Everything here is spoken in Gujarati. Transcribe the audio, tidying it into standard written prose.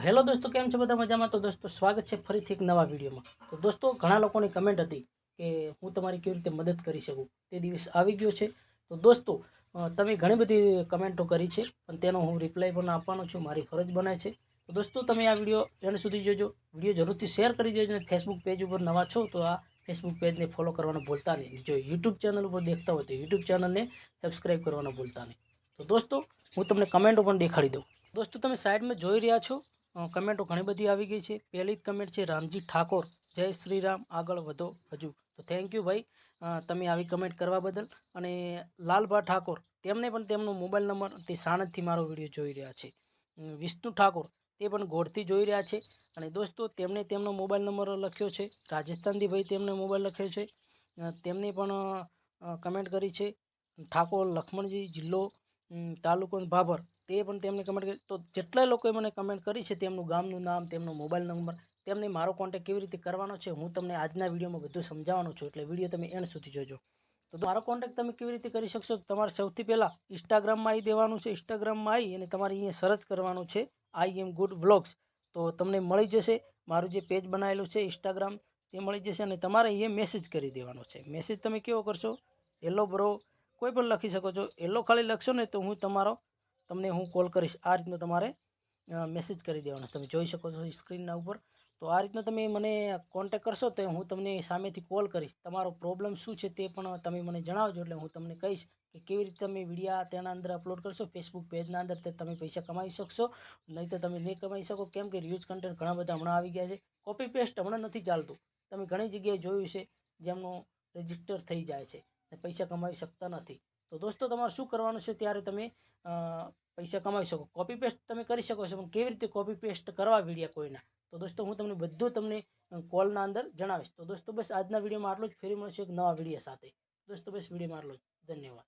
હેલો દોસ્તો, કેમ છો બધા મજામાં? તો દોસ્તો સ્વાગત છે ફરીથી એક નવા વિડીયોમાં. તો દોસ્તો ઘણા લોકોની કમેન્ટ હતી કે હું તમારી કેવી રીતે મદદ કરી શકું, તે દિવસ આવી ગયો છે. તો દોસ્તો તમે ઘણી બધી કમેન્ટો કરી છે, પણ તેનો હું રિપ્લાય પણ આપવાનો છું, મારી ફરજ બનાય છે. તો દોસ્તો તમે આ વિડીયો એન્ડ સુધી જોજો, વિડીયો જરૂરથી શેર કરી દેજો અને ફેસબુક પેજ ઉપર નવા છો તો આ ફેસબુક પેજને ફોલો કરવાનું ભૂલતા નહીં. જો યુટ્યુબ ચેનલ ઉપર દેખતા હોય તો યુટ્યુબ ચેનલને સબસ્ક્રાઈબ કરવાનું ભૂલતા નહીં. તો દોસ્તો હું તમને કમેન્ટો પણ દેખાડી દઉં. દોસ્તો તમે સાઈડમાં જોઈ રહ્યા છો, કમેન્ટો ઘણી બધી આવી ગઈ છે. પહેલી જ કમેન્ટ છે રામજી ઠાકોર, જય શ્રી રામ, આગળ વધો હજુ. તો થેન્ક યુ ભાઈ, તમે આવી કમેન્ટ કરવા બદલ. અને લાલભા ઠાકોર, તેમને પણ તેમનો મોબાઈલ નંબર તે સાણંદથી મારો વિડીયો જોઈ રહ્યા છે. વિષ્ણુ ઠાકોર, તે પણ ગોળથી જોઈ રહ્યા છે. અને દોસ્તો તેમણે તેમનો મોબાઈલ નંબર લખ્યો છે. રાજસ્થાનથી ભાઈ તેમને મોબાઈલ લખ્યો છે, તેમને પણ કમેન્ટ કરી છે. ઠાકોર લક્ષ્મણજી, જિલ્લો તાલુકો ભાભર, તે પણ તેમને કમેન્ટ કરી. તો જેટલા લોકોએ મને કમેન્ટ કરી છે તેમનું ગામનું નામ, તેમનો મોબાઈલ નંબર, તેમને મારો કોન્ટેક્ટ કેવી રીતે કરવાનો છે હું તમને આજના વિડીયોમાં બધું સમજાવવાનો છું, એટલે વિડીયો તમે એન્ડ સુધી જોજો. તો મારો કોન્ટેક્ટ તમે કેવી રીતે કરી શકશો? તમારે સૌથી પહેલાં ઇન્સ્ટાગ્રામમાં આવી દેવાનું છે. ઇન્સ્ટાગ્રામમાં આવી અને તમારે અહીંયા સર્ચ કરવાનું છે આઈ એમ ગુડ વ્લોગ્સ. તો તમને મળી જશે મારું જે પેજ બનાવેલું છે ઇન્સ્ટાગ્રામ, તે મળી જશે. અને તમારે અહીંયા મેસેજ કરી દેવાનો છે. મેસેજ તમે કેવો કરશો? હેલો બ્રો કોઈ પણ લખી શકો છો. હેલો ખાલી લખશો ને તો તમને હું કોલ કરીશ. આ રીતનું તમારે મેસેજ કરી દેવાનો. તમે જોઈ શકો છો સ્ક્રીનના ઉપર. તો આ રીતના તમે મને કોન્ટેક કરશો તો હું તમને સામેથી કોલ કરીશ. તમારો પ્રોબ્લેમ શું છે તે પણ તમે મને જણાવજો, એટલે હું તમને કહીશ કે કેવી રીતે તમે વિડીયા તેના અંદર અપલોડ કરશો ફેસબુક પેજના અંદર, તે તમે પૈસા કમાઈ શકશો. નહીં તો તમે નહીં કમાઈ શકો, કેમ કે રિયુઝ કન્ટેન્ટ ઘણા બધા હમણાં આવી ગયા છે. કોપી પેસ્ટ હમણાં નથી ચાલતું. તમે ઘણી જગ્યાએ જોયું છે જેમનું રજિસ્ટર થઈ જાય છે ને પૈસા કમાઈ શકતા નથી. તો દોસ્તો તમારે શું કરવાનું છે ત્યારે તમે પૈસા કમાઈ શકો? કોપી પેસ્ટ તમે કરી શકો છો, પણ કેવી રીતે કોપી પેસ્ટ કરવા વિડીયા કોઈના, તો દોસ્તો હું તમને બધું કોલના અંદર જણાવીશ. તો દોસ્તો બસ આજના વિડીયોમાં આટલું જ. ફરી મળશું એક નવા વિડીયો સાથે. દોસ્તો બસ વિડીયોમાં આટલું જ. ધન્યવાદ.